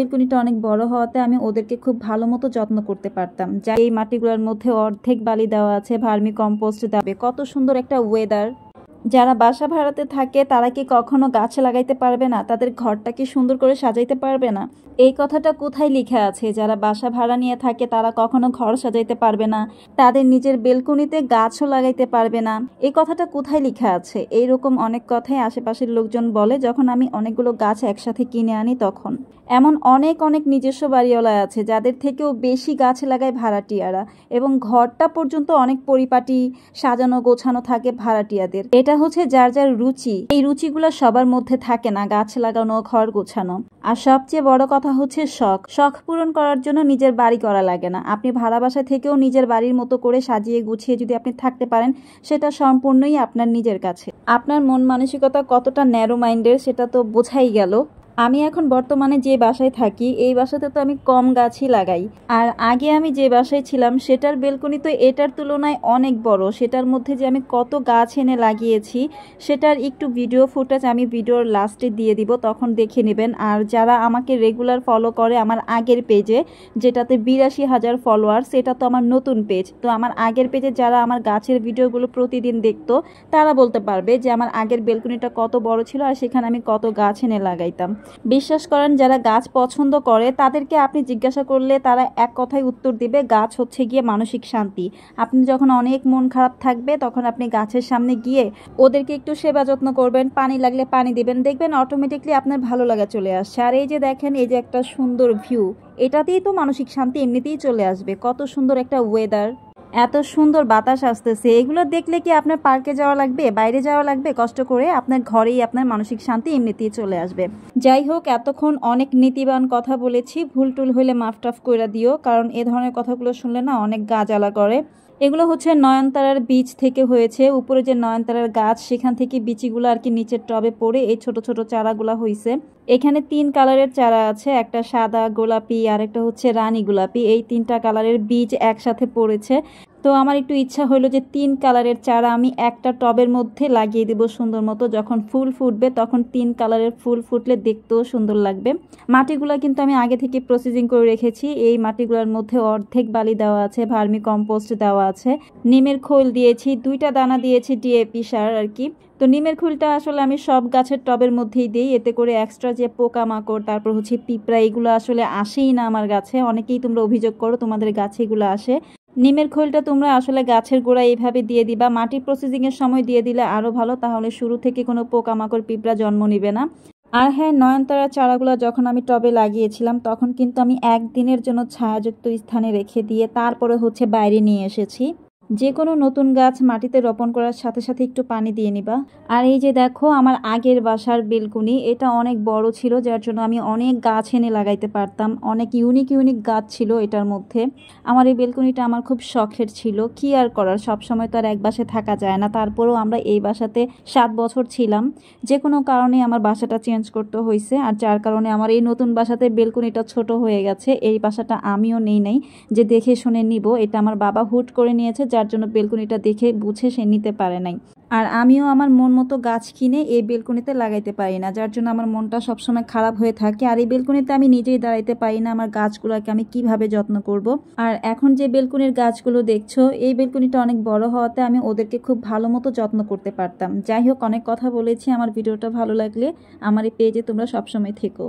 বেলকনিটা অনেক বড় হওয়াতে আমি ওদেরকে খুব ভালো মতো যত্ন করতে পারতাম। যা এই মাটিগুলোর মধ্যে অর্ধেক বালি দেওয়া আছে, ভার্মি কম্পোস্ট দেবে। কত সুন্দর একটা ওয়েদার। যারা বাসা ভাড়াতে থাকে তারা কি কখনো গাছ লাগাইতে পারবে না? তাদের ঘরটা কি সুন্দর করে সাজাইতে পারবে না? এই কথাটা কোথায় লেখা আছে? যারা বাসা ভাড়া নিয়ে থাকে তারা কখনো ঘর সাজাইতে পারবে না, তাদের নিজের বেলকনিতে গাছও লাগাইতে পারবে না। এই কথাটা কোথায় লেখা আছে? এইরকম অনেক কথাই আশেপাশের লোকজন বলে যখন আমি অনেকগুলো গাছ একসাথে কিনে আনি তখন। এমন অনেক অনেক নিজস্ব বাড়িওয়ালা আছে যাদের থেকেও বেশি গাছ লাগায় ভাড়াটিয়ারা, এবং ঘরটা পর্যন্ত অনেক পরিপাটি সাজানো গোছানো থাকে ভাড়াটিয়াদের। এটা হচ্ছে যার যার রুচি। এই রুচিগুলো সবার মধ্যে থাকে না, গাছ লাগানো, ঘর গোছানো। আর সবচেয়ে বড় কথা হচ্ছে শখ পূরণ করার জন্য নিজের বাড়ি করা লাগে না। আপনি ভাড়া বাসা থেকেও নিজের বাড়ির মতো করে সাজিয়ে গুছিয়ে যদি আপনি থাকতে পারেন, সেটা সম্পূর্ণই আপনার নিজের কাছে। আপনার মন মানসিকতা কতটা ন্যারো মাইন্ডের সেটা তো বোঝাই গেল। আমি এখন বর্তমানে যে বাসায় থাকি এই বাসাতে তো আমি কম গাছই লাগাই। আর আগে আমি যে বাসায় ছিলাম সেটার বেলকনি তো এটার তুলনায় অনেক বড়। সেটার মধ্যে যে আমি কত গাছ এনে লাগিয়েছি সেটার একটু ভিডিও ফুটেজ আমি ভিডিওর লাস্টে দিয়ে দিব, তখন দেখে নেবেন। আর যারা আমাকে রেগুলার ফলো করে আমার আগের পেজে, যেটাতে 82,000 ফলোয়ার, সেটা তো আমার নতুন পেজ। তো আমার আগের পেজে যারা আমার গাছের ভিডিওগুলো প্রতিদিন দেখতো তারা বলতে পারবে যে আমার আগের বেলকনিটা কত বড় ছিল আর সেখানে আমি কত গাছ এনে লাগাইতাম। বিশ্বাস করেন, যারা গাছ পছন্দ করে তাদেরকে আপনি জিজ্ঞাসা করলে তারা এক কথায় উত্তর দিবে, গাছ হচ্ছে গিয়ে মানসিক শান্তি। আপনি যখন অনেক মন খারাপ থাকবে তখন আপনি গাছের সামনে গিয়ে ওদেরকে একটু সেবা যত্ন করবেন, পানি লাগলে পানি দিবেন, দেখবেন অটোমেটিকলি আপনার ভালো লাগা চলে আসছে। আর এই যে দেখেন, এই যে একটা সুন্দর ভিউ, এটাতেই তো মানসিক শান্তি এমনিতেই চলে আসবে। কত সুন্দর একটা ওয়েদার, এত সুন্দর বাতাস আসতেছে। এগুলো দেখলে কি আপনার পার্কে যাওয়া লাগবে, বাইরে যাওয়া লাগবে কষ্ট করে? আপনার ঘরেই আপনার মানসিক শান্তি এমনিতেই চলে আসবে। যাই হোক, এতক্ষণ অনেক নীতিবান কথা বলেছি। ভুল টুল হইলে মাফ টাফ কইরা দিও, কারণ এ ধরনের কথাগুলো শুনলে না অনেক গা জ্বালা করে। এগুলো হচ্ছে নয়নতারার বীজ থেকে হয়েছে। উপরে যে নয়নতারার গাছ সেখান থেকে বিচিগুলো আর কি নিচের টবে পড়ে এই ছোট ছোট চারাগুলা হয়েছে। এখানে 3 কালারের চারা আছে, একটা সাদা গোলাপি আর একটা হচ্ছে রানী গোলাপি। এই 3টা কালারের বীজ একসাথে পড়েছে। তো আমার একটু ইচ্ছা হলো যে 3 কালারের চারা আমি একটা টবের মধ্যে লাগিয়ে দেব সুন্দর মতো। যখন ফুল ফুটবে তখন 3 কালারের ফুল ফুটলে দেখতেও সুন্দর লাগবে। মাটিগুলো কিন্তু আমি আগে থেকে প্রসেসিং করে রেখেছি। এই মাটিগুলোর মধ্যে অর্ধেক বালি দেওয়া আছে, ভার্মি কম্পোস্ট দেওয়া আছে, নিমের খোল দিয়েছি, 2টা দানা দিয়েছি ডিএপি সার আর কি। তো নিমের খোলটা আসলে আমি সব গাছের টবের মধ্যেই দিই, এতে করে এক্সট্রা যে পোকামাকড় তারপর হচ্ছে পিঁপড়া এগুলো আসলে আসেই না আমার গাছে। অনেকেই তোমরা অভিযোগ করো তোমাদের গাছে এগুলো আসে। নিমের খোলটা তোমরা আসলে গাছের গোড়ায় এইভাবে দিয়ে দিবা। মাটি প্রসেসিংয়ের সময় দিয়ে দিলে আরও ভালো, তাহলে শুরু থেকে কোনো পোকামাকড় পিঁপড়া জন্ম নিবে না। আর হ্যাঁ, নয়নতারার চারাগুলো যখন আমি টবে লাগিয়েছিলাম তখন কিন্তু আমি একদিনের জন্য ছায়াযুক্ত স্থানে রেখে দিয়ে তারপরে হচ্ছে বাইরে নিয়ে এসেছি। যে কোনো নতুন গাছ মাটিতে রোপণ করার সাথে সাথে একটু পানি দিয়ে নিবা। আর এই যে দেখো, আমার আগের বাসার বেলকনি, এটা অনেক বড় ছিল যার জন্য আমি অনেক গাছ এনে লাগাইতে পারতাম। অনেক ইউনিক ইউনিক গাছ ছিল এটার মধ্যে। আমার এই বেলকনিটা আমার খুব শখের ছিল। কি আর করার, সবসময় তো আর এক বাসায় থাকা যায় না। তারপরেও আমরা এই বাসাতে 7 বছর ছিলাম। যে কোনো কারণে আমার বাসাটা চেঞ্জ করতে হয়েছে, আর যার কারণে আমার এই নতুন বাসাতে বেলকনিটা ছোট হয়ে গেছে। এই বাসাটা আমিও নেই নাই যে দেখে শুনে নিব, এটা আমার বাবা হুট করে নিয়েছে, যার জন্য বেলকনিটা দেখে বুঝে সে নিতে পারে নাই। আর আমিও আমার মন মতো গাছ কিনে এই বেলকনিতে লাগাইতে পারি না, যার জন্য আমার মনটা সবসময় খারাপ হয়ে থাকে। আর এই বেলকনিতে আমি নিজেই দাঁড়াইতে পারি না, আমার গাছগুলোকে আমি কিভাবে যত্ন করব। আর এখন যে বেলকনির গাছগুলো দেখছো, এই বেলকনিটা অনেক বড় হওয়াতে আমি ওদেরকে খুব ভালো মতো যত্ন করতে পারতাম। যাই হোক, অনেক কথা বলেছি। আমার ভিডিওটা ভালো লাগলে আমার এই পেজে তোমরা সবসময় থেকো।